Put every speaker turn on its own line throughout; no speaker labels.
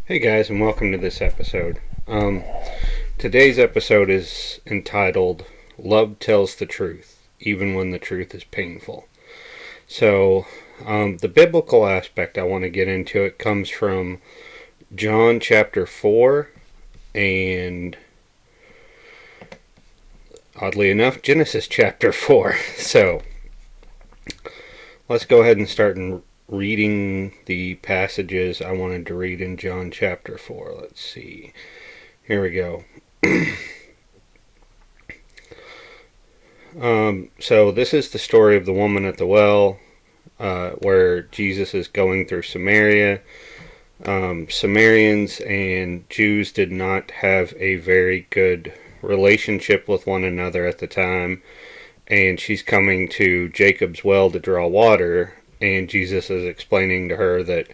Hey guys, and welcome to this episode. Today's episode is entitled Love Tells the Truth, Even When the Truth is Painful. So, the biblical aspect I want to get into, it comes from John chapter 4 and, oddly enough, Genesis chapter 4. So, let's go ahead and start reading the passages I wanted to read in John chapter 4. Let's see. Here we go. So this is the story of the woman at the well, where Jesus is going through Samaria. Samaritans and Jews did not have a very good relationship with one another at the time, and she's coming to Jacob's well to draw water, and Jesus is explaining to her that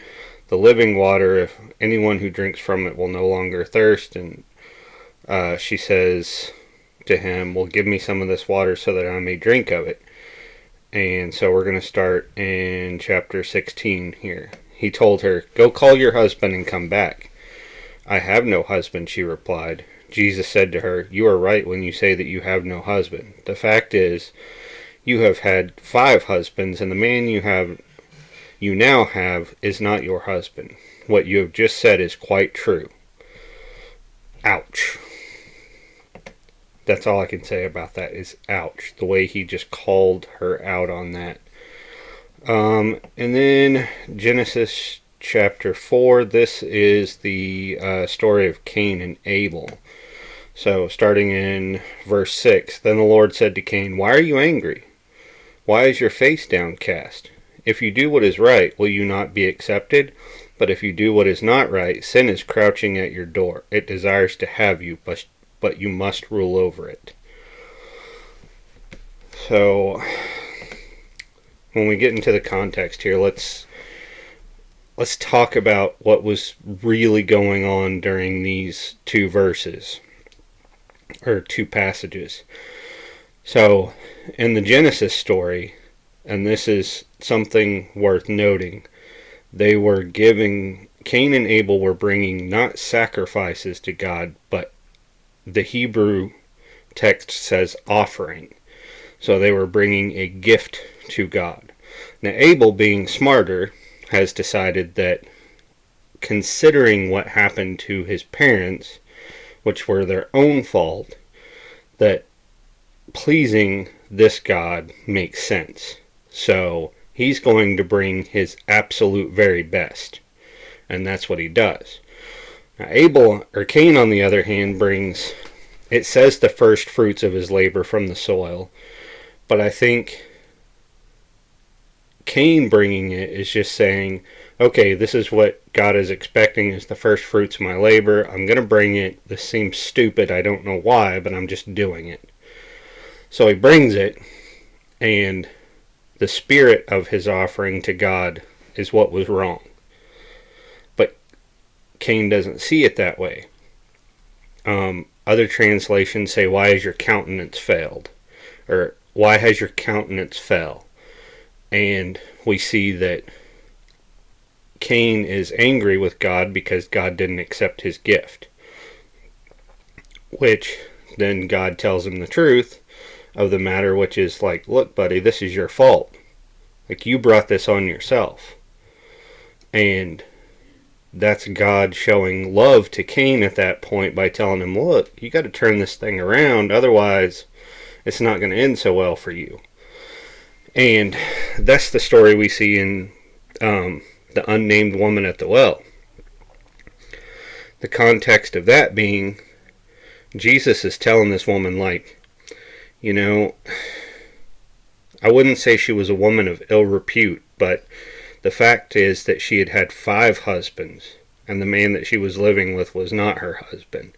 the living water, if anyone who drinks from it will no longer thirst, and she says to him, well, give me some of this water so that I may drink of it. And so we're going to start in chapter 16 here. He told her, go call your husband and come back. I have no husband, she replied. Jesus said to her, you are right when you say that you have no husband. The fact is, you have had 5 husbands, and the man you now have is not your husband. What you have just said is quite true. Ouch. That's all I can say about that is ouch. The way he just called her out on that. And then Genesis chapter 4. This is the story of Cain and Abel. So starting in verse 6. Then the Lord said to Cain, why are you angry? Why is your face downcast? If you do what is right, will you not be accepted? But if you do what is not right, sin is crouching at your door. It desires to have you, but you must rule over it. So, when we get into the context here, let's talk about what was really going on during these 2 verses, or 2 passages. So, in the Genesis story, and this is something worth noting, Cain and Abel were bringing not sacrifices to God, but the Hebrew text says offering. So they were bringing a gift to God. Now Abel, being smarter, has decided that considering what happened to his parents, which were their own fault, that pleasing this God makes sense. So he's going to bring his absolute very best. And that's what he does. Now Cain, on the other hand, brings, it says the first fruits of his labor from the soil, but I think Cain bringing it is just saying, okay, this is what God is expecting is the first fruits of my labor. I'm going to bring it. This seems stupid. I don't know why, but I'm just doing it. So he brings it, and the spirit of his offering to God is what was wrong. Cain doesn't see it that way. Other translations say, why has your countenance failed? Or, why has your countenance fell? And we see that Cain is angry with God because God didn't accept his gift. Which, then God tells him the truth of the matter, which is like, look, buddy, this is your fault. Like, you brought this on yourself. And that's God showing love to Cain at that point by telling him, look, you got to turn this thing around, otherwise it's not going to end so well for you. And that's the story we see in the unnamed woman at the well. The context of that being, Jesus is telling this woman, like, you know, I wouldn't say she was a woman of ill repute, but the fact is that she had had 5 husbands, and the man that she was living with was not her husband.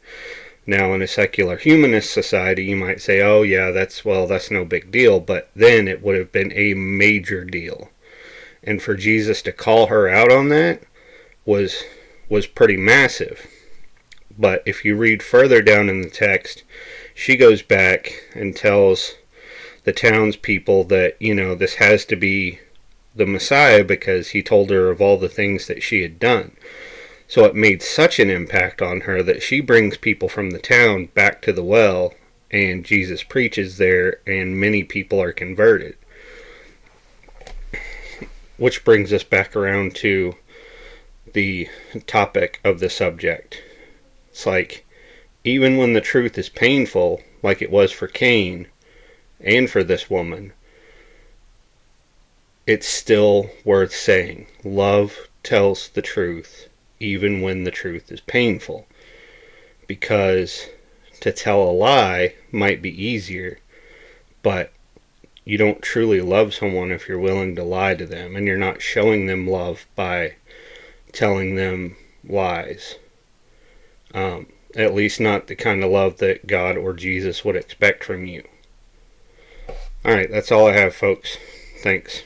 Now, in a secular humanist society, you might say, oh yeah, that's no big deal, but then it would have been a major deal. And for Jesus to call her out on that was pretty massive. But if you read further down in the text, she goes back and tells the townspeople that, you know, this has to be the Messiah because he told her of all the things that she had done. So it made such an impact on her that she brings people from the town back to the well, and Jesus preaches there, and many people are converted. Which brings us back around to the topic of the subject. It's like, even when the truth is painful, like it was for Cain and for this woman, it's still worth saying. Love tells the truth, even when the truth is painful. Because to tell a lie might be easier, but you don't truly love someone if you're willing to lie to them, and you're not showing them love by telling them lies. At least not the kind of love that God or Jesus would expect from you. Alright, that's all I have, folks. Thanks.